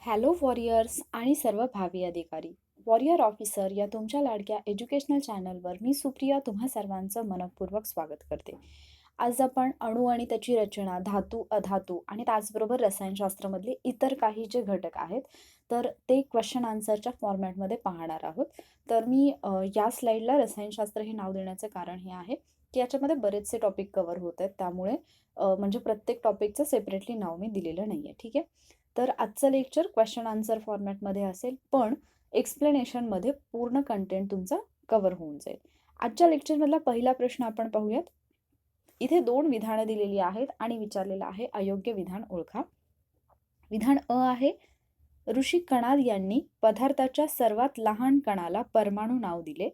Hello warriors आणि सर्व भावी अधिकारी. वॉरियर ऑफिसर या तुमच्या लाडक्या एज्युकेशनल चॅनलवर मी सुप्रिया तुम्हा सर्वांचं मनपूर्वक स्वागत करते. आज आपण अणू आणि त्याची रचना, धातू, अधातू आणि त्याचबरोबर रसायनशास्त्रामधले इतर काही जे घटक आहेत तर ते क्वेश्चन आन्सरच्या फॉर्मॅटमध्ये पाहणार आहोत. तर मी या स्लाईडला रसायनशास्त्र हे नाव देण्याचं कारण हे आहे की याच्यामध्ये बरेचसे टॉपिक कव्हर होत आहेत, त्यामुळे म्हणजे प्रत्येक टॉपिकचं सेपरेटली नाव मी दिलेलं नाही आहे. ठीक आहे. तर आजचं लेक्चर क्वेश्चन आन्सर फॉर्मॅटमध्ये असेल, पण एक्सप्लेनेशनमध्ये पूर्ण कंटेंट तुमचा कव्हर होऊन जाईल. आजच्या लेक्चरमधला पहिला प्रश्न आपण पाहूयात. इथे 2 विधानं दिलेली आहेत आणि विचारलेलं आहे अयोग्य विधान ओळखा. विधान अ आहे, ऋषी कणाद यांनी पदार्थाच्या सर्वात लहान कणाला परमाणू नाव दिले.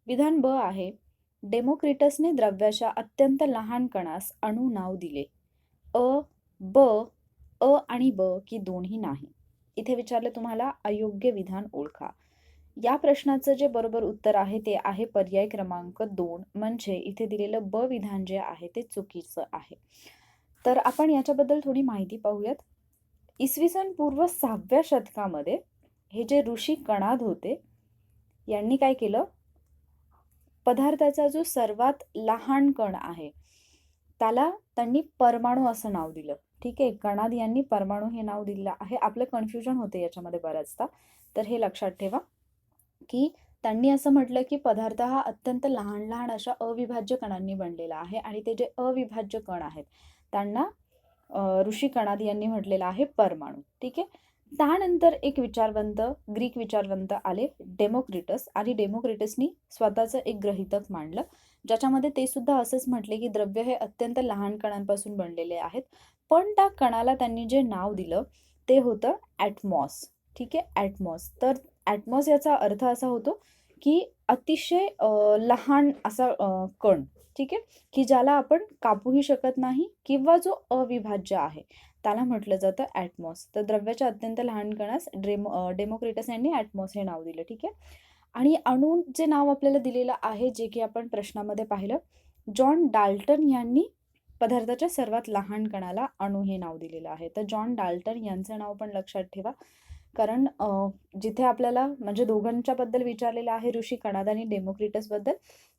विधान ब आहे, डेमोक्रिटसने द्रव्याच्या अत्यंत लहान कणास अणू नाव दिले. अ आणि ब की दोन्ही नाही. इथे विचारले तुम्हाला अयोग्य विधान ओळखा. या प्रश्नाचं जे बरोबर उत्तर आहे ते आहे पर्याय क्रमांक 2, म्हणजे इथे दिलेलं ब विधान जे आहे ते चुकीचं आहे. तर आपण याच्याबद्दल थोडी माहिती पाहूयात. इसवी सन पूर्व 6व्या शतकामध्ये हे जे ऋषी कणाद होते यांनी काय केलं, पदार्थाचा जो सर्वात लहान कण आहे त्याला त्यांनी परमाणू असं नाव दिलं. ठीक आहे. कणाद यांनी परमाणू हे नाव दिलेलं आहे. आपलं कन्फ्युजन होते याच्यामध्ये बऱ्याचदा, तर हे लक्षात ठेवा की त्यांनी असं म्हटलं की पदार्थ हा अत्यंत लहान लहान अशा अविभाज्य कणांनी बनलेला आहे आणि ते जे अविभाज्य कण आहेत त्यांना ऋषी कणाद यांनी म्हटलेलं आहे परमाणू. ठीक आहे. त्यानंतर एक विचारवंत, ग्रीक विचारवंत आले, डेमोक्रिटस, आणि डेमोक्रिटसनी स्वतःचं एक गृहीतक मांडलं ज्याच्यामध्ये ते सुद्धा असंच म्हटले की द्रव्य हे अत्यंत लहान कणांपासून बनलेले आहेत, पण त्या कणाला त्यांनी जे नाव दिलं ते होतं ॲटमॉस. ठीक आहे, ॲटमॉस. तर ॲटमॉस याचा अर्थ असा होतो की अतिशय लहान असा कण. ठीक आहे, की ज्याला आपण कापूही शकत नाही किंवा जो अविभाज्य आहे त्याला म्हटलं जातं ॲटमॉस. तर द्रव्याच्या अत्यंत लहान कणास डेमोक्रिटस यांनी ॲटमॉस हे नाव दिलं. ठीक आहे. आणि अणू जे नाव आपल्याला दिलेलं आहे, जे की आपण प्रश्नामध्ये पाहिलं, जॉन डाल्टन यांनी पदार्थाच्या सर्वात लहान कणाला अणू हे नाव दिलेलं आहे. तर जॉन डाल्टन यांचं नाव पण लक्षात ठेवा, कारण जिथे आपल्याला म्हणजे दोघांच्या बद्दल विचारलेलं आहे ऋषी कणाद आणि डेमोक्रिटस बद्दल,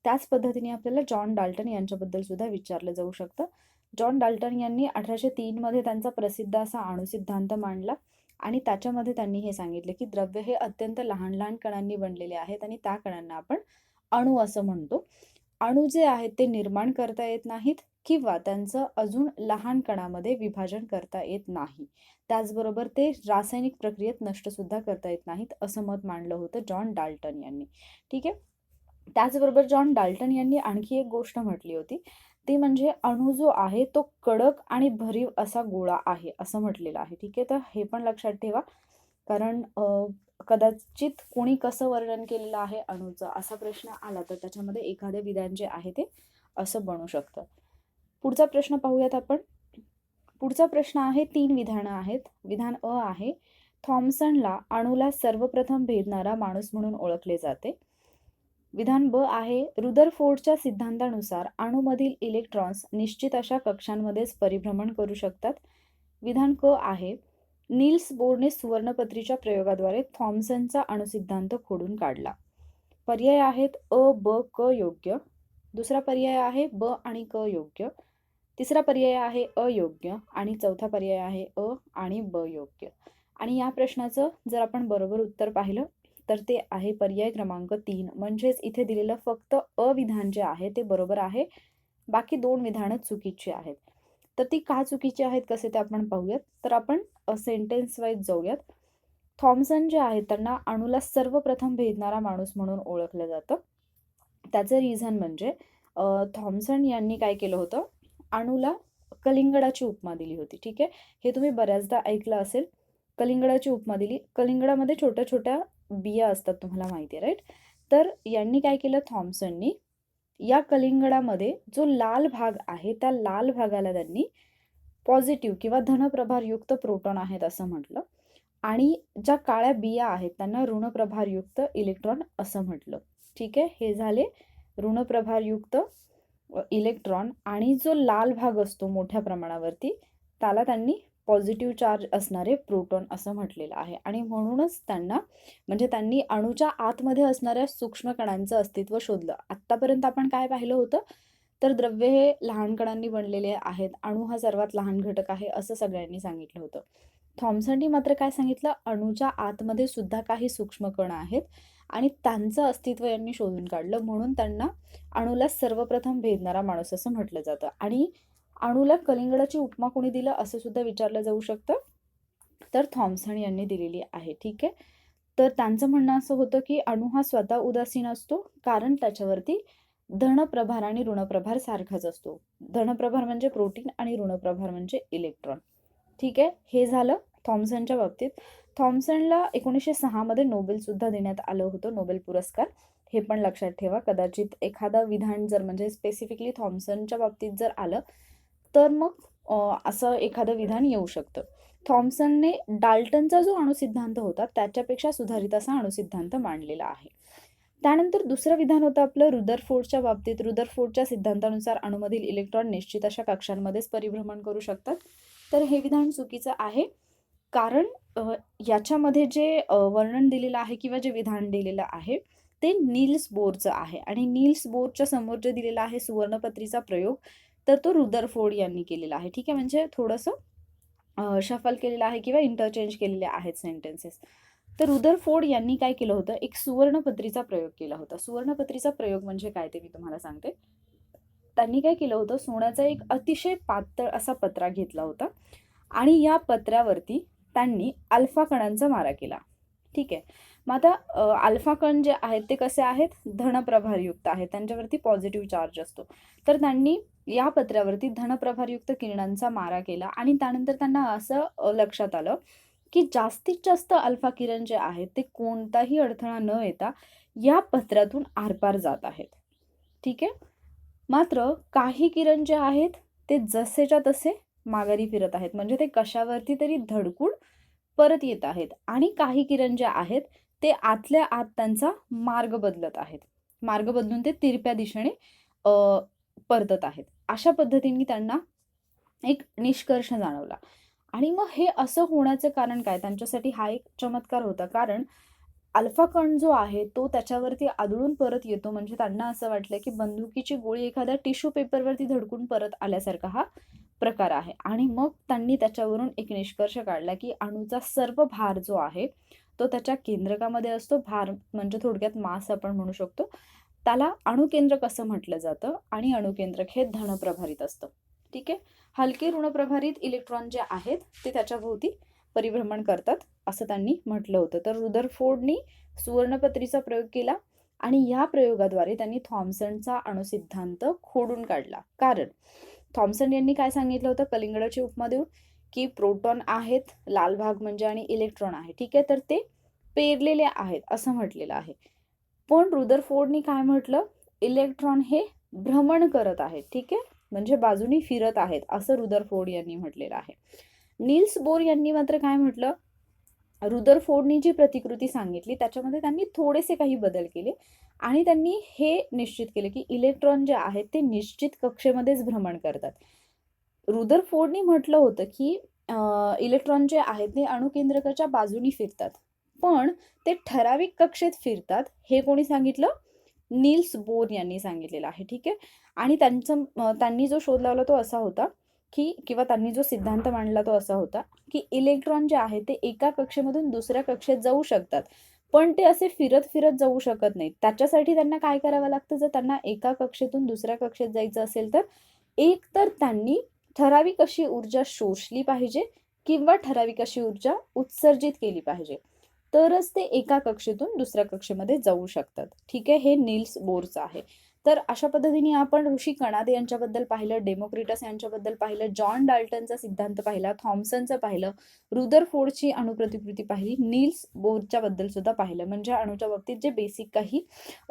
त्याच पद्धतीने आपल्याला जॉन डाल्टन यांच्याबद्दल सुद्धा विचारलं जाऊ शकतं. जॉन डाल्टन यांनी 1803 मध्ये त्यांचा प्रसिद्ध असा अणु सिद्धांत मांडला आणि त्याच्यामध्ये त्यांनी हे सांगितले की द्रव्य हे अत्यंत लहान लहान कणांनी बनलेले आहेत आणि त्या कणांना आपण अणू असं म्हणतो. अणू जे आहेत ते निर्माण करता येत नाहीत किंवा त्यांचं अजून लहान कणामध्ये विभाजन करता येत नाही. त्याचबरोबर ते रासायनिक प्रक्रियेत नष्ट सुद्धा करता येत नाहीत असं मत मांडलं होतं जॉन डाल्टन यांनी. ठीक आहे. त्याचबरोबर जॉन डाल्टन यांनी आणखी एक गोष्ट म्हटली होती, ती म्हणजे अणू जो आहे तो कडक आणि भरीव असा गोळा आहे असं म्हटलेलं आहे. ठीक आहे. तर हे पण लक्षात ठेवा, कारण कदाचित कोणी कसं वर्णन केलेलं आहे अणूचं असा प्रश्न आला तर त्याच्यामध्ये एखादे विधान जे आहे ते असं बनू शकतं. पुढचा प्रश्न पाहूयात आपण. पुढचा प्रश्न आहे, 3 विधानं आहेत. विधान अ आहे, थॉम्सनला अणूला सर्वप्रथम भेदणारा माणूस म्हणून ओळखले जाते. विधान ब आहे, रुदरफोर्डच्या सिद्धांतानुसार अणूमधील इलेक्ट्रॉन्स निश्चित अशा कक्षांमध्येच परिभ्रमण करू शकतात. विधान क आहे, नील्स बोरने सुवर्णपत्रीच्या प्रयोगाद्वारे थॉम्सनचा अणुसिद्धांत खोडून काढला. पर्याय आहेत अ, ब, क योग्य. दुसरा पर्याय आहे ब आणि क योग्य. तिसरा पर्याय आहे अयोग्य आणि चौथा पर्याय आहे अ आणि ब योग्य. आणि या प्रश्नाचं जर आपण बरोबर उत्तर पाहिलं तर ते आहे पर्याय क्रमांक 3, म्हणजेच इथे दिलेलं फक्त अ विधान जे आहे ते बरोबर आहे, बाकी 2 विधानं चुकीची आहेत. तर ती का चुकीची आहेत कसे ते आपण पाहूयात. तर आपण सेंटेन्स वाईज जाऊयात. थॉम्सन जे आहेत त्यांना अणूला सर्वप्रथम भेदणारा माणूस म्हणून ओळखलं जातं. त्याचं रिझन म्हणजे थॉम्सन यांनी काय केलं होतं, अणूला कलिंगडाची उपमा दिली होती. ठीक आहे. हे तुम्ही बऱ्याचदा ऐकलं असेल, कलिंगडाची उपमा दिली. कलिंगडामध्ये छोट्या छोट्या बिया असतात, तुम्हाला माहिती आहे, राईट. तर यांनी काय केलं, थॉम्सननी या कलिंगडामध्ये जो लाल भाग आहे त्या लाल भागाला त्यांनी पॉझिटिव्ह किंवा धनप्रभारयुक्त प्रोटॉन आहेत असं म्हटलं, आणि ज्या काळ्या बिया आहेत त्यांना ऋणप्रभारयुक्त इलेक्ट्रॉन असं म्हटलं. ठीक आहे. हे झाले ऋणप्रभारयुक्त इलेक्ट्रॉन, आणि जो लाल भाग असतो मोठ्या प्रमाणावरती त्याला त्यांनी पॉझिटिव्ह चार्ज असणारे प्रोटॉन असं म्हटलेलं आहे. आणि म्हणूनच त्यांनी अणूच्या आतमध्ये असणाऱ्या सूक्ष्म कणांचं अस्तित्व शोधलं. आत्तापर्यंत आपण काय पाहिलं होतं, तर द्रव्य हे लहान कणांनी बनलेले आहेत, अणू हा सर्वात लहान घटक आहे असं सगळ्यांनी सांगितलं होतं. थॉम्सननी मात्र काय सांगितलं, अणूच्या आतमध्ये सुद्धा काही सूक्ष्म कण आहेत आणि त्यांचं अस्तित्व यांनी शोधून काढलं. म्हणून त्यांना अणूला सर्वप्रथम भेदणारा माणूस असं म्हटलं जातं. आणि अणूला कलिंगडाची उपमा कोणी दिलं असं सुद्धा विचारलं जाऊ शकतं, तर थॉम्सन यांनी दिलेली आहे. ठीक आहे. तर त्यांचं म्हणणं असं होतं की अणू हा स्वतः उदासीन असतो, कारण त्याच्यावरती धनप्रभार आणि ऋणप्रभार सारखाच असतो. धनप्रभार म्हणजे प्रोटीन आणि ऋणप्रभार म्हणजे इलेक्ट्रॉन. ठीक आहे. हे झालं थॉम्सनच्या बाबतीत. थॉम्सनला 1906 मध्ये नोबेल सुद्धा देण्यात आलं होतं, नोबेल पुरस्कार. हे पण लक्षात ठेवा. कदाचित एखादं विधान जर म्हणजे स्पेसिफिकली थॉम्सनच्या बाबतीत जर आलं तर मग असं एखादं विधान येऊ शकतं. थॉम्सनने डाल्टनचा जो अणुसिद्धांत होता त्याच्यापेक्षा सुधारित असा अणुसिद्धांत मांडलेला आहे. त्यानंतर दुसरं विधान होतं आपलं रुदरफोर्डच्या बाबतीत. रुदरफोर्डच्या सिद्धांतानुसार अणूमधील इलेक्ट्रॉन निश्चित अशा कक्षांमध्येच परिभ्रमण करू शकतात. तर हे विधान चुकीचं आहे, कारण याच्यामध्ये जे वर्णन दिलेलं आहे किंवा जे विधान दिलेलं आहे ते नील्स बोरचं आहे. आणि नील्स बोरच्या समोर जे दिलेलं आहे सुवर्णपत्रीचा प्रयोग, तर तो रुदरफोर्ड यांनी केलेला आहे. ठीक आहे. म्हणजे थोडंसं शफल केलेलं आहे किंवा इंटरचेंज केलेले आहेत सेंटेन्सेस. तर रुदरफोर्ड यांनी काय केलं होतं, एक सुवर्णपत्रीचा प्रयोग केला होता. सुवर्णपत्रीचा प्रयोग म्हणजे काय ते मी तुम्हाला सांगते. त्यांनी काय केलं होतं, सोन्याचा एक अतिशय पातळ असा पत्रा घेतला होता आणि या पत्र्यावरती त्यांनी अल्फा कणांचा मारा केला. ठीक आहे. मग आता अल्फा कण जे आहेत ते कसे आहेत, धनप्रभारयुक्त आहेत, त्यांच्यावरती पॉझिटिव्ह चार्ज असतो. तर त्यांनी या पत्र्यावरती धनप्रभारयुक्त किरणांचा मारा केला आणि त्यानंतर त्यांना असं लक्षात आलं की जास्तीत जास्त अल्फा किरण जे आहेत ते कोणताही अडथळा न येता या पत्र्यातून आरपार जात आहेत. ठीक आहे. मात्र काही किरण जे आहेत ते जसेच्या तसे माघारी फिरत आहेत, म्हणजे ते कशावरती तरी धडकून परत येत आहेत. आणि काही किरण जे आहेत ते आतल्या आत त्यांचा मार्ग बदलत आहेत, मार्ग बदलून ते तिरप्या दिशेने परतत आहेत. अशा पद्धतीने त्यांना एक निष्कर्ष जाणवला. आणि मग हे असं होण्याचं कारण काय, त्यांच्यासाठी हा एक चमत्कार होता. कारण अल्फा कण जो आहे तो त्याच्यावरती आदळून परत येतो, म्हणजे त्यांना असं वाटलं की बंदुकीची गोळी एखाद्या टिश्यू पेपरवरती धडकून परत आल्यासारखा हा प्रकार आहे. आणि मग त्यांनी त्याच्यावरून एक निष्कर्ष काढला की अणूचा सर्व भार जो आहे तो त्याच्या केंद्रकामध्ये असतो. भार म्हणजे थोडक्यात मास आपण म्हणू शकतो. त्याला अणुकेंद्रक असं म्हटलं जातं आणि अणुकेंद्रक हे धनप्रभारित असतं. ठीक आहे. हलके ऋणप्रभारित इलेक्ट्रॉन जे आहेत ते त्याच्या भोवती परिभ्रमण करतात असं त्यांनी म्हटलं होतं. तर रुदरफोर्डनी सुवर्णपत्रीचा प्रयोग केला आणि या प्रयोगाद्वारे त्यांनी थॉम्सनचा अणुसिद्धांत खोडून काढला. कारण थॉम्सन यांनी काय सांगितलं होतं, कलिंगडाची उपमा देऊन, की प्रोटॉन आहेत, लाल भाग म्हणजे, आणि इलेक्ट्रॉन आहे. ठीक आहे. तर ते पेरलेले आहेत असं म्हटलेलं आहे. पण रुदरफोर्डनी काय म्हटलं, इलेक्ट्रॉन हे भ्रमण करत आहेत. ठीक आहे. म्हणजे बाजूनी फिरत आहेत असं रुदरफोर्ड यांनी म्हटलेलं आहे. नील्स बोर यांनी मात्र काय म्हटलं, रुदरफोर्डनी जी प्रतिकृती सांगितली त्याच्यामध्ये त्यांनी थोडेसे काही बदल केले आणि त्यांनी हे निश्चित केले की इलेक्ट्रॉन जे आहेत ते निश्चित कक्षेमध्येच भ्रमण करतात. रुदरफोर्डनी म्हटलं होतं की इलेक्ट्रॉन जे आहेत ते अणुकेंद्रकाच्या बाजूनी फिरतात, पण ते ठराविक कक्षेत फिरतात. हे कोणी सांगितलं, नील्स बोर यांनी सांगितलेलं आहे. ठीक आहे. आणि त्यांनी जो शोध लावला तो असा होता की, किंवा त्यांनी जो सिद्धांत मांडला तो असा होता की इलेक्ट्रॉन जे आहे ते एका कक्षेमधून दुसऱ्या कक्षेत जाऊ शकतात, पण ते असे फिरत फिरत जाऊ शकत नाहीत. त्याच्यासाठी त्यांना काय करावं लागतं, जर त्यांना एका कक्षेतून दुसऱ्या कक्षेत जायचं असेल तर एक तर त्यांनी ठराविक अशी ऊर्जा शोषली पाहिजे किंवा ठराविक अशी ऊर्जा उत्सर्जित केली पाहिजे, तरच ते एका कक्षेतून दुसऱ्या कक्षेमध्ये जाऊ शकतात. ठीक आहे. हे नील्स बोरचं आहे. तर अशा पद्धतीने आपण ऋषी कणादे यांच्याबद्दल पाहिलं, डेमोक्रिटस यांच्याबद्दल पाहिलं, जॉन डाल्टनचा सिद्धांत पाहिला, थॉम्सनचं पाहिलं, रुदरफोर्डची अणुप्रतिकृती पाहिली, नील्स बोरच्या बद्दल सुद्धा पाहिलं. म्हणजे अणुच्या बाबतीत जे बेसिक काही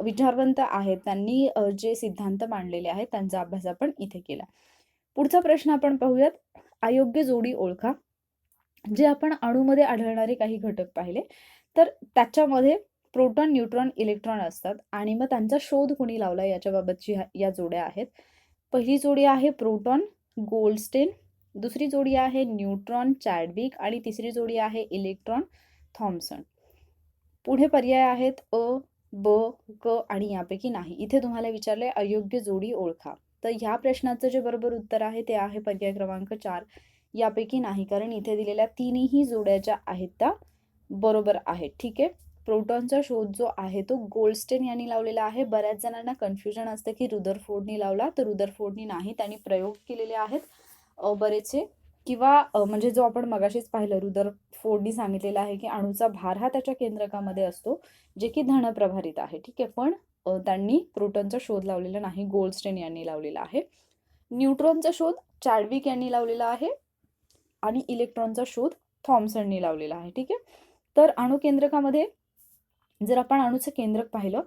विचारवंत आहेत त्यांनी जे सिद्धांत मांडलेले आहेत त्यांचा अभ्यास आपण इथे केला. पुढचा प्रश्न आपण पाहूयात. अयोग्य जोडी ओळखा. जे आपण अणूमध्ये आढळणारे काही घटक पाहिले, तर त्याच्यामध्ये प्रोटॉन, न्यूट्रॉन, इलेक्ट्रॉन असतात आणि मग त्यांचा शोध कोणी लावला याच्याबाबतची या जोड्या आहेत. पहिली जोडी आहे प्रोटॉन, गोल्डस्टेन दुसरी जोडी आहे न्यूट्रॉन चॅडविक आणि तिसरी जोडी आहे इलेक्ट्रॉन थॉम्सन. पुढे पर्याय आहेत अ, ब, क आणि यापैकी नाही. इथे तुम्हाला विचारले अयोग्य जोडी ओळखा. तर ह्या प्रश्नाचं जे बरोबर उत्तर आहे ते आहे पर्याय क्रमांक 4 यापैकी नाही, कारण इथे दिलेल्या तिन्ही जोड्या ज्या आहेत त्या बरोबर आहेत. ठीक आहे. प्रोटॉनचा शोध जो आहे तो गोल्डस्टेन यांनी लावलेला आहे. बऱ्याच जणांना कन्फ्युजन असतं की रुदरफोर्डनी लावला, तर रुदरफोर्डनी नाही, त्यांनी प्रयोग केलेले आहेत बरेचसे. किंवा म्हणजे जो आपण मगाशीच पाहिलं रुदरफोर्डनी सांगितलेलं आहे की अणूचा भार हा त्याच्या केंद्रकामध्ये असतो, जे की धनप्रभारित आहे. ठीक आहे. पण त्यांनी प्रोटॉनचा शोध लावलेला नाही, गोल्डस्टेन यांनी लावलेला आहे. न्यूट्रॉनचा शोध चॅडविक यांनी लावलेला आहे आणि इलेक्ट्रॉनचा शोध थॉम्सननी लावलेला आहे. ठीक आहे. तर अणुकेंद्रकामध्ये जर आपण अणूचं केंद्रक पाहिलं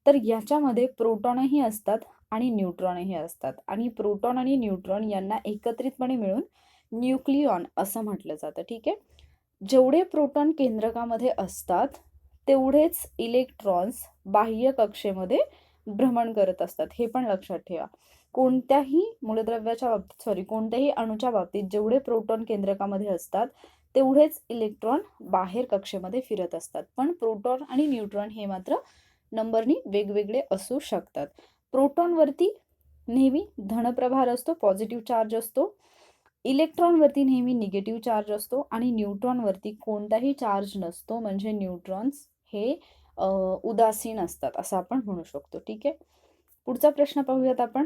तर याच्यामध्ये प्रोटॉनही असतात आणि न्यूट्रॉनही असतात, आणि प्रोटॉन आणि न्यूट्रॉन यांना एकत्रितपणे मिळून न्यूक्लियॉन असं म्हटलं जातं. ठीक आहे. जेवढे प्रोटॉन केंद्रकामध्ये असतात तेवढेच इलेक्ट्रॉन्स बाह्य कक्षेमध्ये भ्रमण करत असतात, हे पण लक्षात ठेवा. कोणत्याही मूलद्रव्याच्या बाबतीत कोणत्याही अणूच्या बाबतीत जेवढे प्रोटॉन केंद्रकामध्ये असतात तेवढेच इलेक्ट्रॉन बाहेर कक्षेमध्ये फिरत असतात. पण प्रोटॉन आणि न्यूट्रॉन हे मात्र नंबरनी वेगवेगळे असू शकतात. प्रोटॉनवरती नेहमी धनप्रभार असतो, पॉझिटिव्ह चार्ज असतो. इलेक्ट्रॉनवरती नेहमी निगेटिव्ह चार्ज असतो आणि न्यूट्रॉनवरती कोणताही चार्ज नसतो, म्हणजे न्यूट्रॉन्स हे उदासीन असतात असं आपण म्हणू शकतो. ठीक आहे. पुढचा प्रश्न पाहूयात आपण.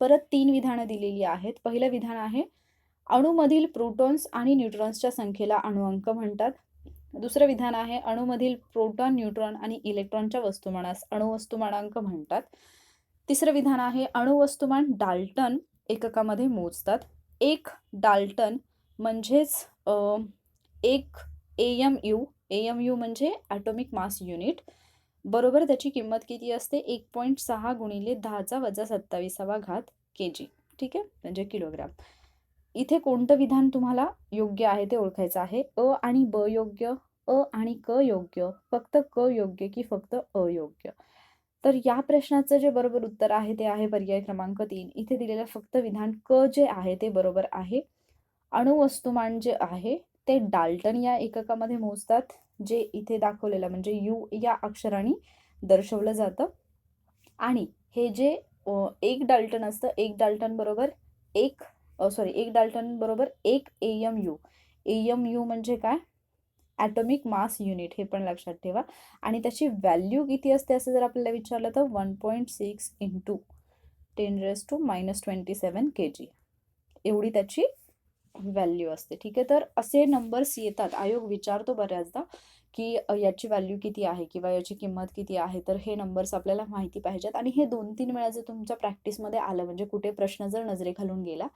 परत 3 विधानं दिलेली आहेत. पहिलं विधान आहे अणूमधील प्रोटॉन्स आणि न्यूट्रॉन्सच्या संख्येला अणुअंक म्हणतात. दुसरं विधान आहे अणूमधील प्रोटॉन, न्यूट्रॉन आणि इलेक्ट्रॉनच्या वस्तुमानास अणुवस्तुमानांक म्हणतात. तिसरं विधान आहे अणुवस्तुमान डाल्टन एककामध्ये मोजतात. एक डाल्टन म्हणजेच एक AMU, AMU म्हणजे ॲटॉमिक मास युनिट, बरोबर त्याची किंमत किती असते 1.6 गुणिले 10⁻27 kg. ठीक आहे, म्हणजे किलोग्राम. इथे कोणतं विधान तुम्हाला योग्य आहे ते ओळखायचं आहे. अ आणि ब योग्य, अ आणि क योग्य, फक्त क योग्य की फक्त अयोग्य. तर या प्रश्नाचं जे बरोबर उत्तर आहे ते आहे पर्याय क्रमांक 3. इथे दिलेलं फक्त विधान क जे आहे ते बरोबर आहे. अणुवस्तुमान जे आहे ते डाल्टन या एककामध्ये मोजतात, जे इथे दाखवलेलं म्हणजे U या अक्षराने दर्शवलं जातं. आणि हे जे 1 डाल्टन असतं, 1 डाल्टन बरोबर 1 AMU. AMU म्हणजे काय? ॲटॉमिक मास युनिट, हे पण लक्षात ठेवा. आणि त्याची व्हॅल्यू किती असते असं जर आपल्याला विचारलं तर 1.6 × 10⁻27 kg एवढी त्याची व्हॅल्यू असते. ठीक आहे. तर असे नंबर्स येतात, आयोग विचारतो बऱ्याचदा की याची व्हॅल्यू किती आहे किंवा याची किंमत किती आहे, तर हे नंबर्स आपल्याला माहिती पाहिजेत. आणि हे 2-3 वेळा जर तुमच्या प्रॅक्टिसमध्ये आलं, म्हणजे कुठे प्रश्न जर नजरेखालून गेला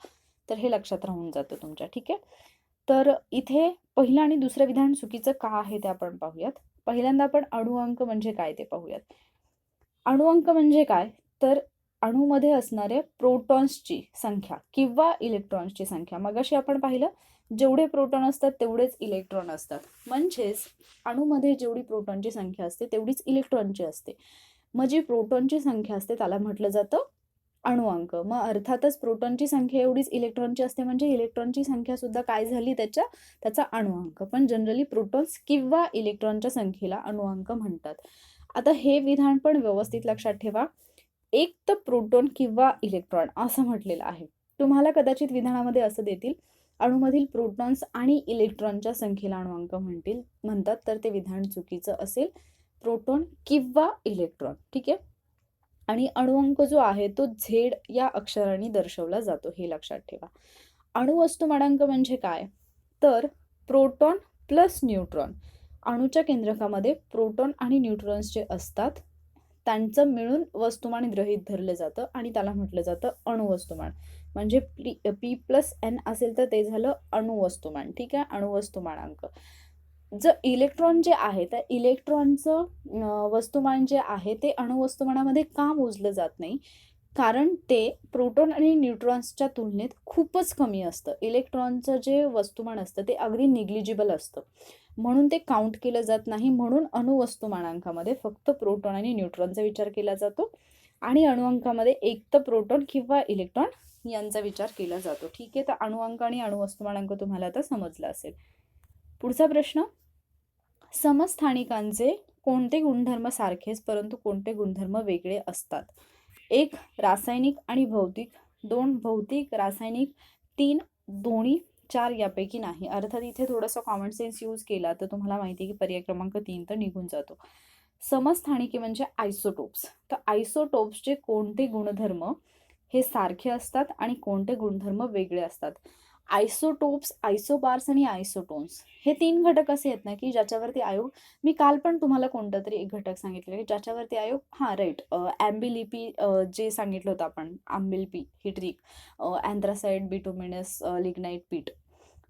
तर हे लक्षात राहून जातं तुमच्या. ठीक आहे. तर इथे पहिलं आणि दुसरं विधान चुकीचं का आहे ते आपण पाहूयात. पहिल्यांदा आपण अणुअंक म्हणजे काय ते पाहूयात. अणुअंक म्हणजे काय, तर अणूमध्ये असणाऱ्या प्रोटॉन्सची संख्या किंवा इलेक्ट्रॉन्सची संख्या. मगाशी आपण पाहिलं जेवढे प्रोटॉन असतात तेवढेच इलेक्ट्रॉन असतात, म्हणजेच अणूमध्ये जेवढी प्रोटॉनची संख्या असते तेवढीच इलेक्ट्रॉनची असते. मग जी प्रोटॉनची संख्या असते त्याला म्हटलं जातं अणुअंक. मग अर्थातच प्रोटॉनची संख्या एवढीच इलेक्ट्रॉनची असते, म्हणजे इलेक्ट्रॉनची संख्या सुद्धा काय झाली त्याचा अणुअंक. पण जनरली प्रोटॉन्स किंवा इलेक्ट्रॉनच्या संख्येला अणुअंक म्हणतात. आता हे विधान पण व्यवस्थित लक्षात ठेवा. एक तर प्रोटॉन किंवा इलेक्ट्रॉन असं म्हटलेलं आहे. तुम्हाला कदाचित विधानामध्ये असं देतील अणूमधील प्रोटॉन्स आणि इलेक्ट्रॉनच्या संख्येला अणुअंक म्हणतात, तर ते विधान चुकीचं असेल. प्रोटॉन किंवा इलेक्ट्रॉन. ठीक आहे. आणि अणुअंक जो आहे तो Z या अक्षराने दर्शवला जातो, हे लक्षात ठेवा. अणुवस्तुमानांक म्हणजे काय, तर प्रोटॉन प्लस न्यूट्रॉन. अणूच्या केंद्रकामध्ये प्रोटॉन आणि न्यूट्रॉन्स जे असतात त्यांचं मिळून वस्तुमान गृहीत धरलं जातं आणि त्याला म्हटलं जातं अणुवस्तुमान. म्हणजे P+N असेल तर ते झालं अणुवस्तुमान. ठीक आहे, अणुवस्तुमानांक. जर इलेक्ट्रॉन जे आहे तर इलेक्ट्रॉनचं वस्तुमान जे आहे ते अणुवस्तुमानामध्ये का मोजलं जात नाही, कारण ते प्रोटॉन आणि न्यूट्रॉन्सच्या तुलनेत खूपच कमी असतं. इलेक्ट्रॉनचं जे वस्तुमान असतं ते अगदी निग्लिजिबल असतं, म्हणून ते काउंट केलं जात नाही. म्हणून अणुवस्तुमानांकामध्ये फक्त प्रोटॉन आणि न्यूट्रॉनचा विचार केला जातो आणि अणुअंकामध्ये एक तर प्रोटॉन किंवा इलेक्ट्रॉन यांचा विचार केला जातो. ठीक आहे, तर अणुअंक आणि अणुवस्तुमानांक तुम्हाला आता समजला असेल. पुढचा प्रश्न, समस्थानिकांचे कोणते गुणधर्म सारखेच परंतु कोणते गुणधर्म वेगळे असतात? 1 रासायनिक आणि भौतिक, 2 भौतिक रासायनिक, 3 दोन्ही, 4 यापैकी नाही. अर्थात इथे थोडंसं कॉमन सेन्स यूज केला तर तुम्हाला माहिती आहे की पर्याय क्रमांक 3 तर निघून जातो. समस्थानिके म्हणजे आयसोटोप्स. तर आयसोटोप्सचे कोणते गुणधर्म हे सारखे असतात आणि कोणते गुणधर्म वेगळे असतात? आयसोटोप्स, आयसोबार्स आणि आयसोटोन्स हे 3 घटक असे आहेत ना की ज्याच्यावरती आयोग, मी काल पण तुम्हाला कोणता तरी एक घटक सांगितलं की ज्याच्यावरती आयोग, हां राईट, ॲम्बिलिपी, जे सांगितलं होतं आपण, आंबिल्पी ही ट्रिक, अँथ्रासाइट, बिटुमिनस, लिग्नाइट पीट.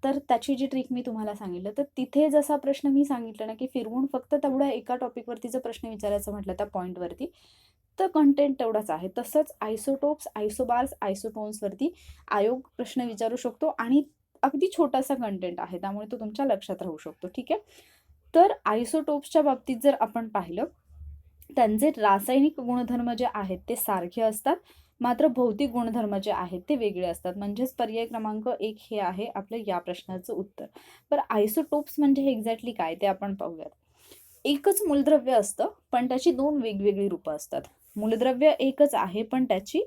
तर त्याची जी ट्रिक मी तुम्हाला सांगितलं, तर तिथे जसा प्रश्न मी सांगितलं ना की फिरवून फक्त तेवढ्या एका टॉपिकवरती जर प्रश्न विचारायचं म्हटलं त्या पॉईंटवरती, तर कंटेंट तेवढाच आहे. तसंच आयसोटोप्स, आयसोबार्स, आयसोटोन्सवरती आयोग प्रश्न विचारू शकतो आणि अगदी छोटासा कंटेंट आहे, त्यामुळे तो तुमच्या लक्षात राहू शकतो. ठीक आहे, तर आयसोटोप्सच्या बाबतीत जर आपण पाहिलं, त्यांचे रासायनिक गुणधर्म जे आहेत ते सारखे असतात, मात्र भौतिक गुणधर्म जे आहेत ते वेगळे असतात. म्हणजेच पर्याय क्रमांक 1 हे आहे आपलं या प्रश्नाचं उत्तर. बरं, आयसोटोप्स म्हणजे हे एक्झॅक्टली काय ते आपण पाहूयात. एकच मूलद्रव्य असतं पण त्याची 2 वेगवेगळी रूपं असतात. मूलद्रव्य एकच आहे पण त्याची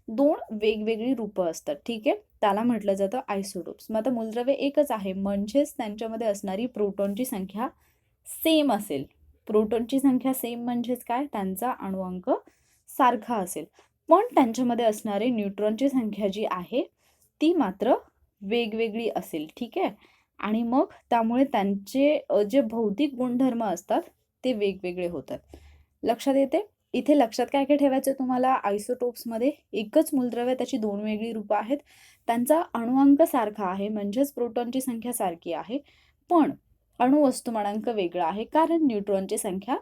2 वेगवेगळी रूपं असतात. ठीक आहे, त्याला म्हटलं जातं आयसोटोप्स. मग आता मूलद्रव्य एकच आहे म्हणजेच त्यांच्यामध्ये असणारी प्रोटॉनची संख्या सेम असेल. प्रोटॉनची संख्या सेम म्हणजेच काय, त्यांचा अणुअंक सारखा असेल, पण त्यांच्यामध्ये असणारे न्यूट्रॉनची संख्या जी आहे ती मात्र वेगवेगळी असेल. ठीक आहे, आणि मग त्यामुळे त्यांचे जे भौतिक गुणधर्म असतात ते वेगवेगळे होतात. लक्षात येते? इथे लक्षात काय काय ठेवायचं तुम्हाला, आयसोटोप्समध्ये एकच मूलद्रव्य, त्याची 2 वेगळी रूपं आहेत, त्यांचा अणुअंक सारखा आहे म्हणजेच प्रोटॉनची संख्या सारखी आहे, पण अणुवस्तुमानांक वेगळा आहे कारण न्यूट्रॉनची संख्या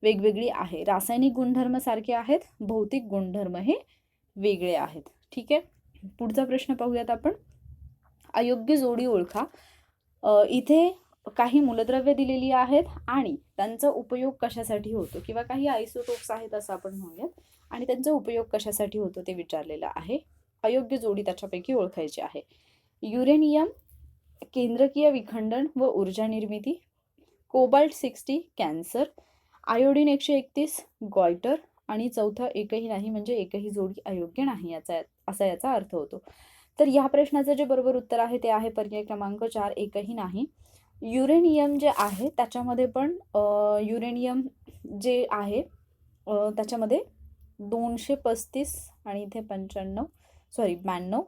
वेगवेगळी आहे. रासायनिक गुणधर्म सारखे आहेत, भौतिक गुणधर्म हे वेगळे आहेत. ठीक आहे, पुढचा प्रश्न पाहूयात आपण. अयोग्य जोडी ओळखा. इथे काही मूलद्रव्य दिलेली आहेत आणि त्यांचा उपयोग कशासाठी होतो, किंवा काही आयसोटोप्स आहेत असं आपण म्हणूयात आणि त्यांचा उपयोग कशासाठी होतो ते विचारलेलं आहे. अयोग्य जोडी त्याच्यापैकी ओळखायची आहे. युरेनियम केंद्रकीय विखंडन व ऊर्जा निर्मिती, कोबाल्ट 60 कॅन्सर, आयोडीन 131 गॉयटर आणि चौथं एकही नाही म्हणजे एकही जोडी अयोग्य नाही असा याचा अर्थ होतो. तर या प्रश्नाचं जे बरोबर उत्तर आहे ते आहे पर्याय क्रमांक 4 एकही नाही. युरेनियम जे आहे त्याच्यामध्ये पण युरेनियम जे आहे त्याच्यामध्ये 235 आणि इथे 92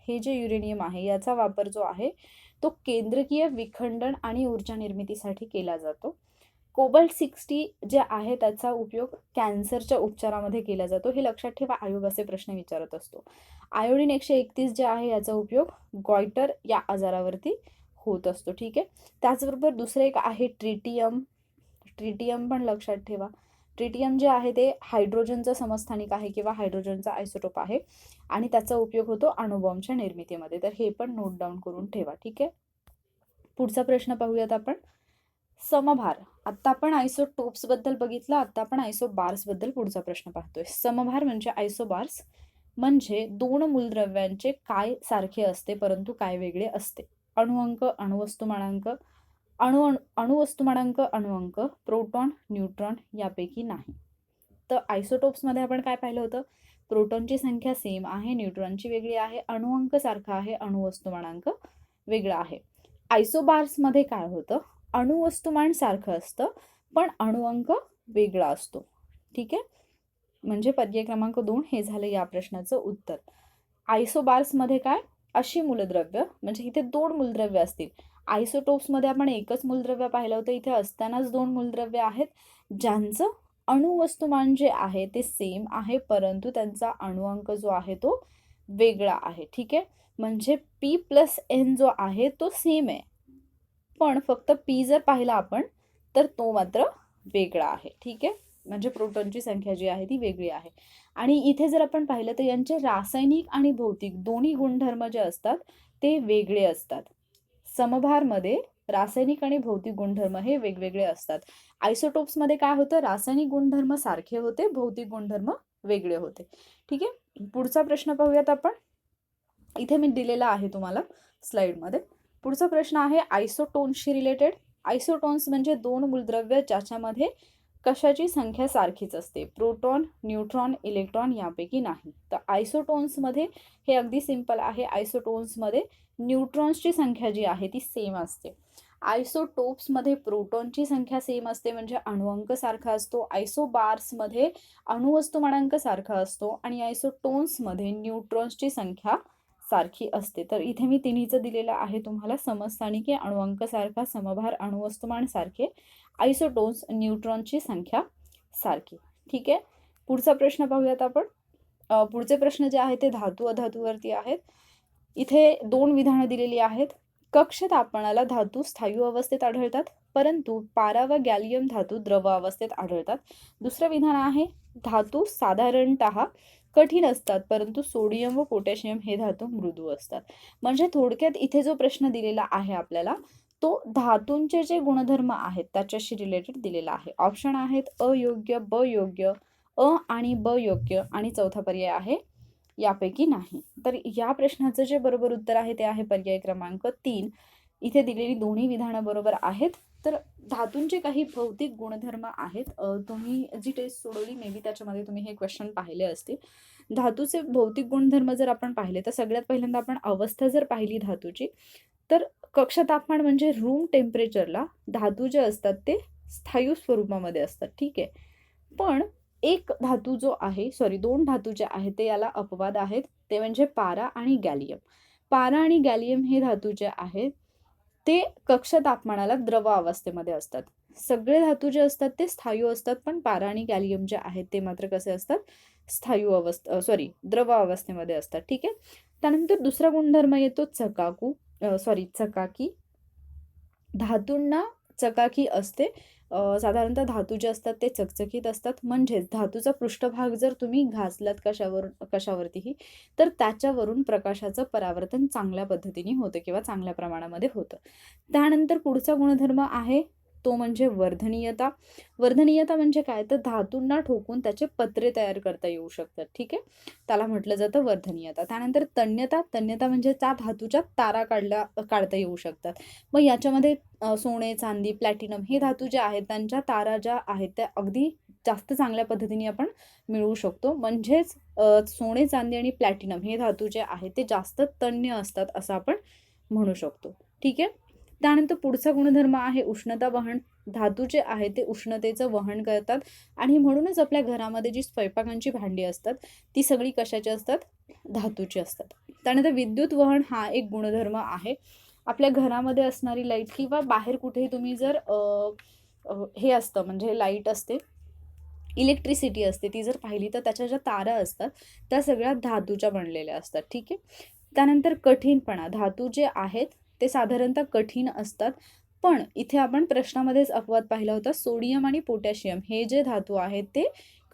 हे जे युरेनियम आहे याचा वापर जो आहे तो केंद्रकीय विखंडन आणि ऊर्जा निर्मितीसाठी केला जातो. कोबाल्ट 60 जे आहे त्याचा उपयोग कॅन्सरच्या उपचारामध्ये केला जातो. हे लक्षात ठेवा, आयोग असे प्रश्न विचारत असतो. आयोडीन 131 जे आहे याचा उपयोग गॉयटर या आजारावरती होत असतो. ठीक आहे, त्याचबरोबर दुसरं एक आहे ट्रिटियम. ट्रिटियम पण लक्षात ठेवा. ट्रिटियम जे आहे ते हायड्रोजनचं समस्थानिक आहे किंवा हायड्रोजनचा आयसोटोप आहे आणि त्याचा उपयोग होतो अणुबॉम्बच्या निर्मितीमध्ये. तर हे पण नोट डाऊन करून ठेवा. ठीक आहे, पुढचा प्रश्न पाहूयात आपण. समभार. आता आपण आयसोटोप्स बद्दल बघितलं, आता आपण आयसोबार्स बद्दल पुढचा प्रश्न पाहतोय. समभार म्हणजे आयसोबार्स म्हणजे 2 मूलद्रव्यांचे काय सारखे असते परंतु काय वेगळे असते. अणुअंक, अणुवस्तुमानांक, अणुवस्तुमानांक, अणुअंक, प्रोटॉन, न्यूट्रॉन यापैकी नाही. तर आयसोटोप्समध्ये आपण काय पाहिलं होतं, प्रोटॉनची संख्या सेम आहे, न्यूट्रॉनची वेगळी आहे, अणुअंक सारखा आहे, अणुवस्तुमानांक वेगळा आहे. आयसोबार्समध्ये काय होतं, अणुवस्तुमान सारखं असतं पण अणुअंक वेगळा असतो. ठीक आहे, म्हणजे पर्याय क्रमांक 2 हे झालं या प्रश्नाचं उत्तर. आयसोबार्समध्ये काय, अशी मूलद्रव्य म्हणजे इथे 2 मूलद्रव्य असतील. आयसोटोप्समध्ये आपण एकच मूलद्रव्य पाहिलं होतं, इथे असतानाच 2 मूलद्रव्य आहेत ज्यांचं अणुवस्तुमान जे आहे ते सेम आहे परंतु त्यांचा अणुअंक जो आहे तो वेगळा आहे. ठीक आहे, म्हणजे P+N जो आहे तो सेम आहे पण फक्त P जर पाहिला आपण तर तो मात्र वेगळा आहे. ठीक आहे, म्हणजे प्रोटॉनची संख्या जी आहे ती वेगळी आहे. आणि इथे जर आपण पाहिलं तर यांचे रासायनिक आणि भौतिक दोन्ही गुणधर्म जे असतात ते वेगळे असतात. समभारमध्ये रासायनिक आणि भौतिक गुणधर्म हे वेगवेगळे असतात. आयसोटोप्समध्ये काय होतं, रासायनिक गुणधर्म सारखे होते, भौतिक गुणधर्म वेगळे होते. ठीक आहे, पुढचा प्रश्न पाहूयात आपण. इथे मी दिलेला आहे तुम्हाला स्लाइडमध्ये. पुढचा प्रश्न आहे आयसोटोन्सशी रिलेटेड. आयसोटोन्स म्हणजे दोन मूलद्रव्य ज्याच्यामध्ये कशाची संख्या सारखीच असते, प्रोटॉन, न्यूट्रॉन, इलेक्ट्रॉन यापैकी नाही. तर आयसोटोन्समध्ये हे अगदी सिंपल आहे. आयसोटोन्समध्ये न्यूट्रॉन्सची संख्या जी आहे ती सेम असते. आयसोटोप्समध्ये प्रोटॉनची संख्या सेम असते म्हणजे अणुअंक सारखा असतो. आयसोबार्समध्ये अणुवस्तुमानांक सारखा असतो आणि आयसोटोन्समध्ये न्यूट्रॉन्सची संख्या सारखी असते. तर इथे मी तिन्हीचं दिलेलं आहे तुम्हाला. समस्थानिके, अणुअंक सारखा, समभार, अणुवस्तुमान सारखे, आयसोटोन्स, न्यूट्रॉनची संख्या सारखी. ठीक आहे. पुढचा प्रश्न पाहूयात आपण. पुढचे प्रश्न जे आहेत ते धातू अधातूवरती आहेत. इथे दोन विधानं दिलेली आहेत. कक्ष तापमानाला धातू स्थायू अवस्थेत आढळतात, परंतु पारा व गॅलियम धातू द्रव अवस्थेत आढळतात. दुसरं विधान आहे धातू साधारणतः कठीण असतात, परंतु सोडियम व पोटॅशियम हे धातू मृदू असतात. म्हणजे थोडक्यात इथे जो प्रश्न दिलेला आहे आपल्याला तो धातूंचे जे गुणधर्म आहेत त्याच्याशी रिलेटेड दिलेला आहे. ऑप्शन आहेत अयोग्य, ब योग्य, अ आणि ब योग्य आणि चौथा पर्याय आहे यापैकी नाही. तर या प्रश्नाचं जे बरोबर उत्तर आहे ते आहे पर्याय क्रमांक 3. इथे दिलेली दोन्ही विधानं बरोबर आहेत. तर धातूंचे काही भौतिक गुणधर्म आहेत. तुम्ही जी टेस्ट सोडवली मे बी त्याच्यामध्ये तुम्ही हे क्वेश्चन पाहिले असतील. धातूचे भौतिक गुणधर्म जर आपण पाहिले तर सगळ्यात पहिल्यांदा आपण अवस्था जर पाहिली धातूची तर कक्ष तापमान म्हणजे रूम टेम्परेचरला धातू जे असतात ते स्थायू स्वरूपामध्ये असतात. ठीक आहे. पण एक धातू जो आहे दोन धातू जे आहेत ते याला अपवाद आहेत. ते म्हणजे पारा आणि गॅलियम. पारा आणि गॅलियम हे धातू जे आहेत ते कक्ष तापमानाला द्रव अवस्थेमध्ये असतात. सगळे धातू जे असतात ते स्थायू असतात, पण पारा आणि गॅलियम जे आहेत ते मात्र कसे असतात, द्रव अवस्थेमध्ये असतात. ठीक आहे. त्यानंतर दुसरा गुणधर्म येतो चकाकी. धातूंना चकाकी असते. साधारणतः धातू जे असतात ते चकचकीत असतात. म्हणजेच धातूचा पृष्ठभाग जर तुम्ही घासलात कशावरतीही तर त्याच्यावरून प्रकाशाचं परावर्तन चांगल्या पद्धतीने होतं किंवा चांगल्या प्रमाणामध्ये होतं. त्यानंतर पुढचा गुणधर्म आहे तो म्हणजे वर्धनीयता. वर्धनीयता म्हणजे काय, तर धातूंना ठोकून त्याचे पत्रे तयार करता येऊ शकतात. ठीक आहे. त्याला म्हटलं जातं वर्धनीयता. त्यानंतर तन्यता म्हणजे त्या धातूच्या तारा काढता येऊ शकतात. मग याच्यामध्ये सोने, चांदी, प्लॅटिनम हे धातू जे आहेत त्यांच्या तारा ज्या आहेत त्या अगदी जास्त चांगल्या पद्धतीने आपण मिळवू शकतो. म्हणजेच सोने, चांदी आणि प्लॅटिनम हे धातू जे आहेत ते जास्त तन्य असतात असं आपण म्हणू शकतो. ठीक आहे. त्यानंतर पुढचा गुणधर्म आहे उष्णता वहन. धातू जे आहे ते उष्णतेचं वहन करतात आणि म्हणूनच आपल्या घरामध्ये जी स्वयंपाकांची भांडी असतात ती सगळी कशाची असतात, धातूची असतात. त्यानंतर विद्युत वहन हा एक गुणधर्म आहे. आपल्या घरामध्ये असणारी लाईट किंवा बाहेर कुठेही तुम्ही जर हे असतं म्हणजे लाईट असते, इलेक्ट्रिसिटी असते, ती जर पाहिली तर त्याच्या ज्या तारा असतात त्या सगळ्या धातूच्या बनलेल्या असतात. ठीक आहे. त्यानंतर कठीणपणा. धातू जे आहेत ते साधारणतः कठीण असतात, पण इथे आपण प्रश्नामध्येच अपवाद पाहिला होता. सोडियम आणि पोटॅशियम हे जे धातू आहेत ते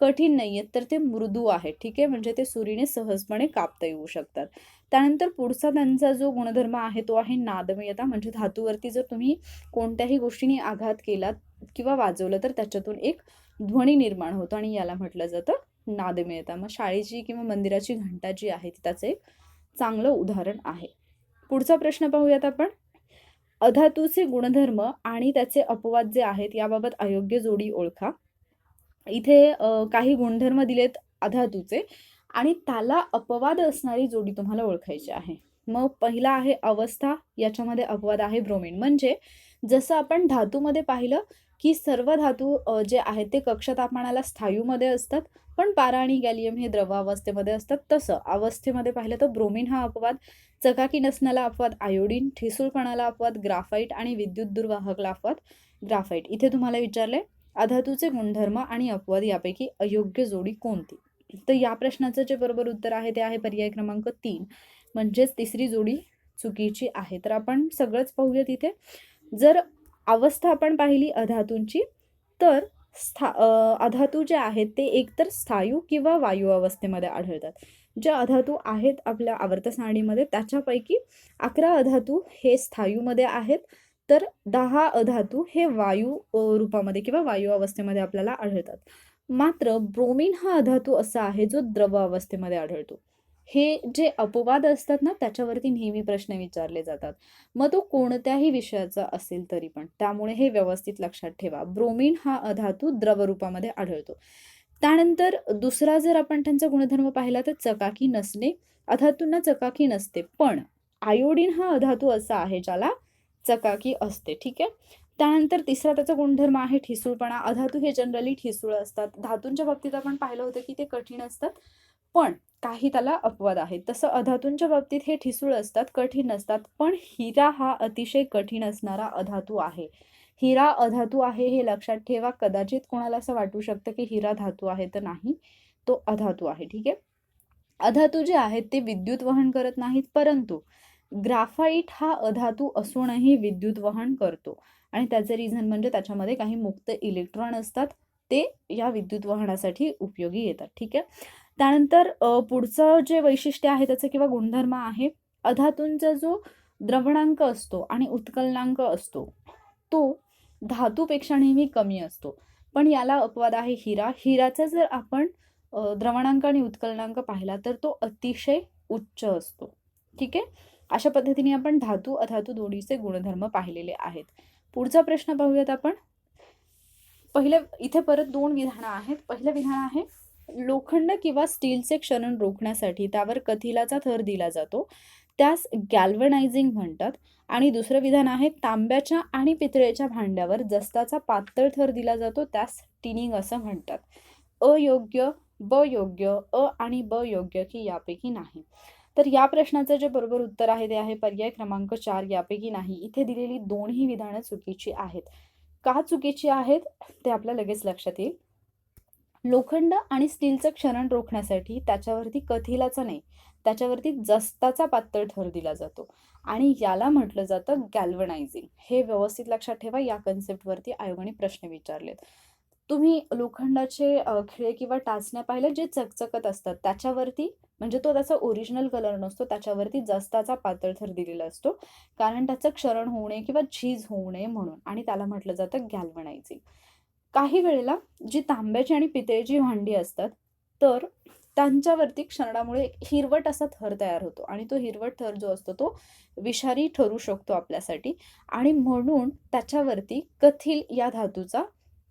कठीण नाही आहेत तर ते मृदू आहेत. ठीक आहे. म्हणजे ते सुरीने सहजपणे कापता येऊ शकतात. त्यानंतर पुढचा त्यांचा जो गुणधर्म आहे तो आहे नादमयता. म्हणजे धातूवरती जर तुम्ही कोणत्याही गोष्टीने आघात केलात किंवा वाजवलं तर त्याच्यातून एक ध्वनी निर्माण होतो आणि याला म्हटलं जातं नादमयता. मग शाळेची किंवा मंदिराची घंटा जी आहे ती त्याचं एक चांगलं उदाहरण आहे. पुढचा प्रश्न पाहूयात आपण. अधातूचे गुणधर्म आणि त्याचे अपवाद जे आहेत याबाबत अयोग्य जोडी ओळखा. इथे काही गुणधर्म दिलेत अधातूचे आणि त्याला अपवाद असणारी जोडी तुम्हाला ओळखायची आहे. मग पहिला आहे अवस्था. याच्यामध्ये अपवाद आहे ब्रोमीन. म्हणजे जसं आपण धातूमध्ये पाहिलं की सर्व धातू जे आहेत ते कक्ष तापमानाला स्थायूमध्ये असतात, पण पारा आणि गॅलियम हे द्रवावस्थेमध्ये असतात. तसं अवस्थेमध्ये पाहिलं तर ब्रोमीन हा अपवाद, चकाकी नसण्याला अपवाद आयोडीन, ठिसूळपणाला अपवाद ग्राफाईट आणि विद्युत दुर्वाहकला अपवाद ग्राफाईट. इथे तुम्हाला विचारले अधातूचे गुणधर्म आणि अपवाद यापैकी अयोग्य जोडी कोणती. तर या प्रश्नाचं जे बरोबर उत्तर आहे ते आहे पर्याय क्रमांक 3. म्हणजेच तिसरी जोडी चुकीची आहे. तर आपण सगळंच पाहूया. तिथे जर अवस्था आपण पाहिली अधातूंची तर अधातू जे आहेत ते एकतर स्थायू किंवा वायू अवस्थेमध्ये आढळतात. जे अधातू आहेत आपल्या आवर्त सारणीमध्ये त्याच्यापैकी 11 अधातू हे स्थायूमध्ये आहेत, तर 10 अधातू हे वायू रूपामध्ये किंवा वायू अवस्थेमध्ये आपल्याला आढळतात. मात्र ब्रोमीन हा अधातू असा आहे जो द्रव अवस्थेमध्ये आढळतो. हे जे अपवाद असतात ना, त्याच्यावरती नेहमी प्रश्न विचारले जातात. मग तो कोणत्याही विषयाचा असेल तरी पण. त्यामुळे हे व्यवस्थित लक्षात ठेवा. ब्रोमीन हा अधातू द्रवरूपामध्ये आढळतो. त्यानंतर दुसरा जर आपण त्यांचा गुणधर्म पाहिला तर चकाकी नसणे. अधातूंना चकाकी नसते. पण आयोडीन हा अधातू असा आहे ज्याला चकाकी असते. ठीक आहे. त्यानंतर तिसरा त्याचा गुणधर्म आहे ठिसूळपणा. अधातू हे जनरली ठिसूळ असतात. धातूंच्या बाबतीत आपण पाहिलं होतं की ते कठीण असतात, पण काही त्याला अपवाद आहेत. तसं अधातूंच्या बाबतीत हे ठिसूळ असतात, कठीण नसतात. पण हिरा हा अतिशय कठीण असणारा अधातू आहे. हिरा अधातू आहे हे लक्षात ठेवा. कदाचित कोणाला असं वाटू शकतं की हिरा धातू आहे, तर नाही, तो अधातू आहे. ठीक आहे. अधातू जे आहेत ते विद्युत वहन करत नाहीत, परंतु ग्राफाईट हा अधातू असूनही विद्युत वहन करतो. आणि त्याचे रिझन म्हणजे त्याच्यामध्ये काही मुक्त इलेक्ट्रॉन असतात, ते या विद्युत वहनासाठी उपयोगी येतात. ठीक आहे. त्यानंतर पुढचं जे वैशिष्ट्य आहे त्याचं किंवा गुणधर्म आहे, अधातूंचा जो द्रवणांक असतो आणि उत्कलनांक असतो तो धातूपेक्षा नेहमी कमी असतो. पण याला अपवाद आहे हिरा. हिराचा जर आपण द्रवणांक आणि उत्कलनांक पाहिला तर तो अतिशय उच्च असतो. ठीक आहे. अशा पद्धतीने आपण धातू अधातू दोन्हीचे गुणधर्म पाहिलेले आहेत. पुढचा प्रश्न पाहूयात आपण. पहिले इथे परत 2 विधानं आहेत. पहिलं विधान आहे, लोखंड किंवा स्टीलचे क्षरण रोखण्यासाठी त्यावर कथिलाचा थर दिला जातो, त्यास गॅल्व्हनायझिंग म्हणतात. आणि दुसरं विधान आहे, तांब्याच्या आणि पितळेच्या भांड्यावर जस्ताचा पातळ थर दिला जातो, त्यास टिनिंग असं म्हणतात. अयोग्य, ब योग्य, अ आणि ब योग्य की यापैकी नाही. तर या प्रश्नाचं जे बरोबर उत्तर आहे ते आहे पर्याय क्रमांक 4 यापैकी नाही. इथे दिलेली दोन्ही विधानं चुकीची आहेत. का चुकीची आहेत ते आपल्या लगेच लक्षात येईल. लोखंड आणि स्टीलचं क्षरण रोखण्यासाठी त्याच्यावरती कथिलाचा नाही, त्याच्यावरती जस्ताचा पातळ थर दिला जातो आणि याला म्हटलं जातं गॅल्व्हनायझिंग. हे व्यवस्थित लक्षात ठेवा. या कन्सेप्टवरती आयोगाने प्रश्न विचारलेत. तुम्ही लोखंडाचे खिळे किंवा टाचण्या पाहिल्या जे चकचकत असतात, त्याच्यावरती म्हणजे तो त्याचा ओरिजिनल कलर नसतो, त्याच्यावरती जस्ताचा पातळ थर दिलेला असतो, कारण त्याचं क्षरण होऊ नये किंवा झीज होऊ नये म्हणून, आणि त्याला म्हटलं जातं गॅल्व्हनायझिंग. काही वेळेला जी तांब्याची आणि पितळेची भांडी असतात, तर त्यांच्यावरती क्षरणामुळे एक हिरवट असा थर तयार होतो आणि तो हिरवट थर जो असतो तो विषारी ठरू शकतो आपल्यासाठी, आणि म्हणून त्याच्यावरती कथिल या धातूचा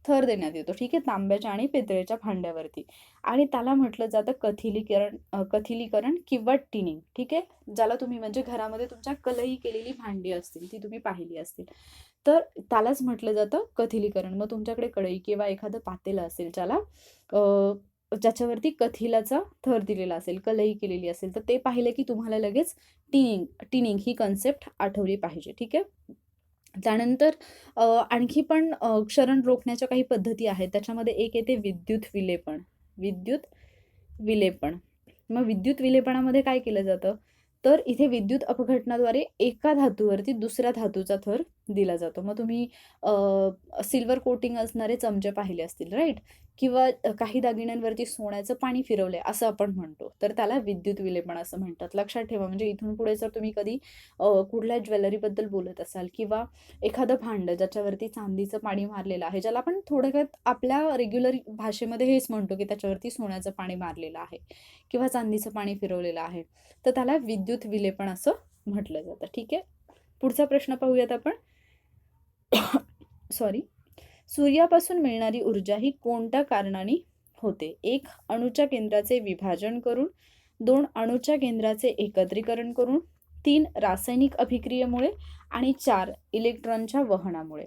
थर देण्यात येतो. ठीक आहे. तांब्याच्या आणि पितळेच्या भांड्यावरती, आणि त्याला म्हटलं जातं कथिलीकरण किंवा टिनिंग. ठीक आहे. ज्याला तुम्ही म्हणजे घरामध्ये तुमच्या कलई केलेली भांडी असतील ती तुम्ही पाहिली असतील, तर त्यालाच म्हटलं जातं कथिलीकरण. मग तुमच्याकडे कढई किंवा एखादं पातेलं असेल ज्याला ज्याच्यावरती कथिलाचा थर दिलेला असेल, कलई केलेली असेल, तर ते पाहिलं की तुम्हाला लगेच टिनिंग ही कन्सेप्ट आठवली पाहिजे. ठीक आहे. त्यानंतर आणखी पण क्षरण रोखण्याच्या काही पद्धती आहेत. त्याच्यामध्ये एक येते विद्युत विलेपण. विद्युत विलेपण. मग विद्युत विलेपणामध्ये काय केलं जातं, तर इथे विद्युत अपघटनाद्वारे एका धातूवरती दुसऱ्या धातूचा थर दिला जातो. मग तुम्ही सिल्वर कोटिंग असणारे चमचे पाहिले असतील, राईट? किंवा काही दागिन्यांवरती सोन्याचं पाणी फिरवलंय असं आपण म्हणतो, तर त्याला विद्युत विलेपण असं म्हणतात. लक्षात ठेवा. म्हणजे इथून पुढे जर तुम्ही कधी कुठल्या ज्वेलरीबद्दल बोलत असाल किंवा एखादं भांडं ज्याच्यावरती चांदीचं पाणी मारलेलं आहे, ज्याला आपण थोडक्यात आपल्या रेग्युलर भाषेमध्ये हेच म्हणतो की त्याच्यावरती सोन्याचं पाणी मारलेलं आहे किंवा चांदीचं पाणी फिरवलेलं आहे, तर त्याला विद्युत विलेपण असं म्हटलं जातं. ठीक आहे. पुढचा प्रश्न पाहूयात आपण. सॉरी. सूर्यापासून मिळणारी ऊर्जा ही कोणत्या कारणाने होते? 1. अणूच्या केंद्राचे विभाजन करून, 2. अणूच्या केंद्राचे एकत्रीकरण करून, 3. रासायनिक अभिक्रियेमुळे आणि 4. इलेक्ट्रॉनच्या वहनामुळे.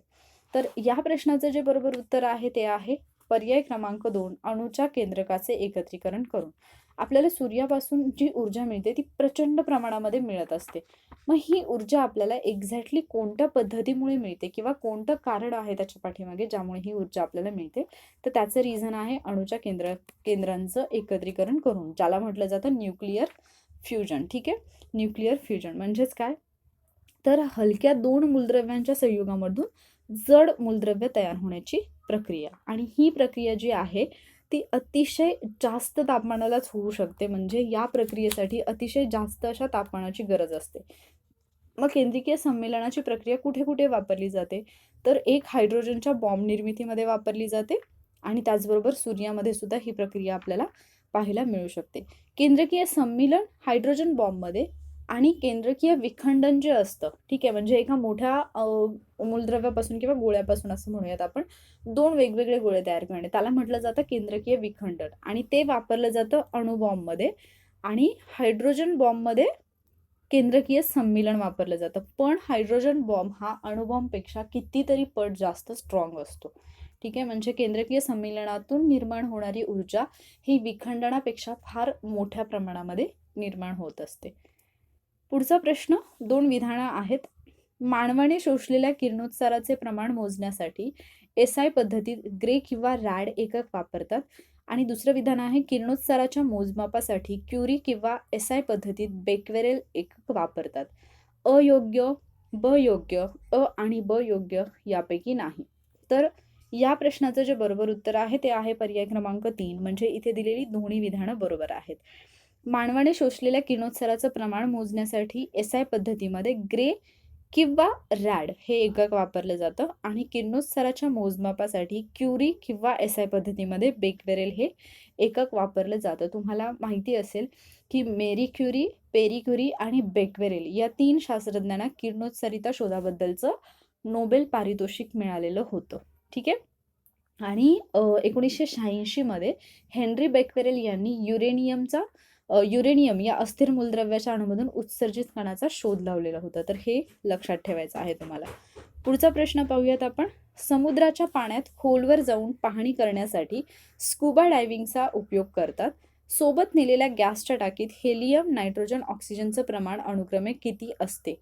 तर या प्रश्नाचं जे बरोबर उत्तर आहे ते आहे पर्याय क्रमांक 2, अणूच्या केंद्रकाचे एकत्रीकरण करून. आपल्याला सूर्यापासून जी ऊर्जा मिळते ती प्रचंड प्रमाणामध्ये मिळत असते. मग ही ऊर्जा आपल्याला एक्झॅक्टली कोणत्या पद्धतीमुळे मिळते किंवा कोणतं कारण आहे त्याच्या पाठीमागे ज्यामुळे ही ऊर्जा आपल्याला मिळते, तर त्याचं रिझन आहे अणूच्या केंद्रांचं एकत्रीकरण करून, ज्याला म्हटलं जातं न्यूक्लिअर फ्युजन. ठीक आहे. न्यूक्लिअर फ्युजन म्हणजेच काय, तर हलक्या 2 मूलद्रव्यांच्या संयोगामधून जड मूलद्रव्य तयार होण्याची प्रक्रिया, आणि ही प्रक्रिया जी आहे ती अतिशय जास्त तापमानालाच होऊ शकते. म्हणजे या प्रक्रियेसाठी अतिशय जास्त अशा तापमानाची गरज असते. मग केंद्रीय संमेलनाची प्रक्रिया कुठे कुठे वापरली जाते, तर एक हायड्रोजनच्या बॉम्ब निर्मितीमध्ये वापरली जाते, आणि त्याचबरोबर सूर्यामध्ये सुद्धा ही प्रक्रिया आपल्याला पाहायला मिळू शकते. केंद्रकीय सम्मिलन हायड्रोजन बॉम्बमध्ये आणि केंद्रकीय विखंडन जे असतं, ठीक आहे, म्हणजे एका मोठ्या मूलद्रव्यापासून किंवा गोळ्यापासून असं म्हणूयात आपण, दोन वेगवेगळे गोळे तयार करणे, त्याला म्हटलं जातं केंद्रकीय विखंडन. आणि ते वापरलं जातं अणुबॉम्बमध्ये. आणि हायड्रोजन बॉम्बमध्ये केंद्रकीय सम्मिलन वापरलं जातं. पण हायड्रोजन बॉम्ब हा अणुबॉम्बपेक्षा कितीतरी पट जास्त स्ट्रॉंग असतो. ठीक आहे, म्हणजे केंद्रकीय सम्मिलनातून निर्माण होणारी ऊर्जा ही विखंडनापेक्षा फार मोठ्या प्रमाणामध्ये निर्माण होत असते. पुढचा प्रश्न, दोन विधानं आहेत. मानवाने शोषलेल्या किरणोत्साराचे प्रमाण मोजण्यासाठी एसआय पद्धतीत ग्रे किंवा रॅड एकक वापरतात. आणि दुसरं विधान आहे, किरणोत्साराच्या मोजमापासाठी क्युरी किंवा एसआय पद्धतीत बेक्वेरेल एकक वापरतात. अयोग्य, ब योग्य, अ आणि ब योग्य यापैकी नाही. तर या प्रश्नाचं जे बरोबर उत्तर आहे ते आहे पर्याय क्रमांक 3, म्हणजे इथे दिलेली दोन्ही विधानं बरोबर आहेत. मानवाने शोषलेल्या किरणोत्साराचं प्रमाण मोजण्यासाठी एसआय पद्धतीमध्ये ग्रे किंवा रॅड हे एकक वापरलं जातं आणि किरणोत्साराच्या मोजमापासाठी क्युरी किंवा एसआय पद्धतीमध्ये बेक्वेरेल हे एकक वापरलं जातं. तुम्हाला माहिती असेल की मेरी क्युरी, पेरी क्युरी आणि बेक्वेरेल या 3 शास्त्रज्ञांना किरणोत्सारिता शोधाबद्दलचं नोबेल पारितोषिक मिळालेलं होतं. ठीक आहे. आणि 1986 मध्ये हेनरी बेक्वेरेल यांनी युरेनियम या अस्थिर मूलद्रव्याच्या अणूमधून उत्सर्जित कणाचा शोध लावलेला होता. तर हे लक्षात ठेवायचं आहे तुम्हाला. पुढचा प्रश्न पाहूयात आपण. समुद्राच्या पाण्यात खोलवर जाऊन पाहणी करण्यासाठी स्कुबा डायव्हिंगचा उपयोग करतात. सोबत नेलेल्या गॅसच्या टाकीत हेलियम, नायट्रोजन, ऑक्सिजनचं प्रमाण अनुक्रमे किती असते?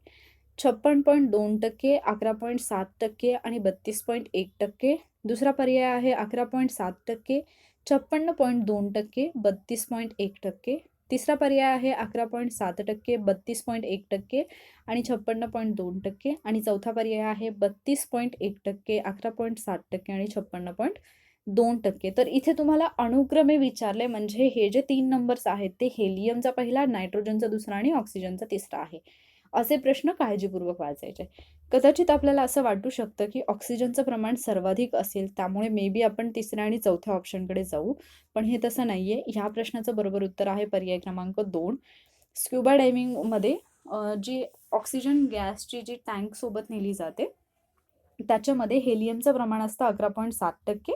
56.2%, 11.7% आणि 32.1%. दुसरा पर्याय आहे 11.7%, 56.2%, 32.1%. तिसरा पर्याय आहे 11.7%, 32.1% आणि 56.2%. आणि चौथा पर्याय आहे 32.1%, 11.7% आणि 56.2%. तर इथे तुम्हाला अनुक्रमे विचारले, म्हणजे हे जे 3 नंबर्स आहेत ते हेलियमचा पहिला, नायट्रोजनचा दुसरा आणि ऑक्सिजनचा तिसरा आहे. असे प्रश्न काळजीपूर्वक वाचायचे. कदाचित आपल्याला असं वाटू शकतं की ऑक्सिजनचं प्रमाण सर्वाधिक असेल, त्यामुळे मे बी आपण तिसऱ्या आणि चौथ्या ऑप्शनकडे जाऊ, पण हे तसं नाहीये. ह्या प्रश्नाचं बरोबर उत्तर आहे पर्याय क्रमांक 2. स्क्युबा डायव्हिंगमध्ये जी ऑक्सिजन गॅसची जी टँक सोबत नेली जाते त्याच्यामध्ये हेलियमचं प्रमाण असतं 11.7%,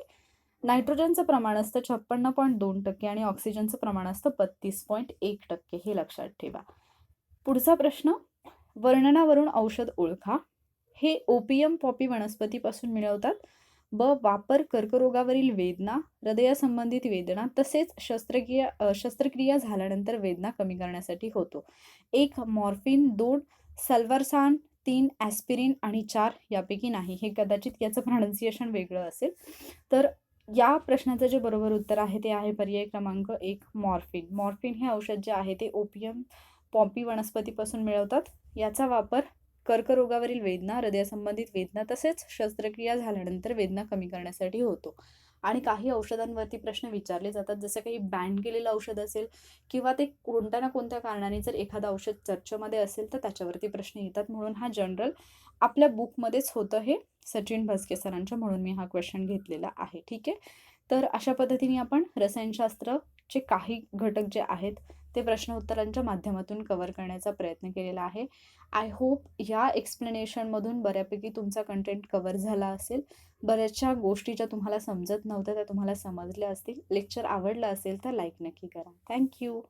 नायट्रोजनचं प्रमाण असतं 56.2% आणि ऑक्सिजनचं प्रमाण असतं 32.1%. हे लक्षात ठेवा. पुढचा प्रश्न, वर्णनावरून औषध ओळखा. हे ओपियम पॉपी वनस्पतीपासून मिळवतात. ब वापर कर्करोगावरील वेदना, हृदयासंबंधित वेदना तसेच शस्त्रक्रिया झाल्यानंतर वेदना कमी करण्यासाठी होतो. 1 मॉर्फिन, 2 सल्वारसान, 3 ॲस्पिरिन आणि 4 यापैकी नाही. हे कदाचित याचं प्रोनाऊन्सिएशन वेगळं असेल. तर या प्रश्नाचं जे बरोबर उत्तर आहे ते आहे पर्याय क्रमांक 1 मॉर्फिन. मॉर्फिन हे औषध जे आहे ते ओपियम पॉपी वनस्पतीपासून मिळवतात. याचा वापर कर्करोगावरील वेदना, हृदयासंबंधित वेदना तसेच शस्त्रक्रिया झाल्यानंतर वेदना कमी करण्यासाठी होतो. आणि काही औषधांवरती प्रश्न विचारले जातात, जसं काही बॅन केलेलं औषध असेल किंवा ते कोणत्या ना कोणत्या कारणाने जर एखादं औषध चर्चेमध्ये असेल तर त्याच्यावरती प्रश्न येतात. म्हणून हा जनरल आपल्या बुकमध्येच होतं हे सचिन भस्के सरांच्या, म्हणून मी हा क्वेश्चन घेतलेला आहे. ठीक आहे. तर अशा पद्धतीने आपण रसायनशास्त्रचे काही घटक जे आहेत ते प्रश्न उत्तरांच्या माध्यमातून कव्हर करण्याचा प्रयत्न केलेला आहे. आय होप या एक्सप्लेनेशनमधून बऱ्यापैकी तुमचा कंटेंट कव्हर झाला असेल. बऱ्याचशा गोष्टी ज्या तुम्हाला समजत नव्हत्या त्या तुम्हाला समजल्या असतील. लेक्चर आवडला असेल तर लाईक नक्की करा. थँक्यू.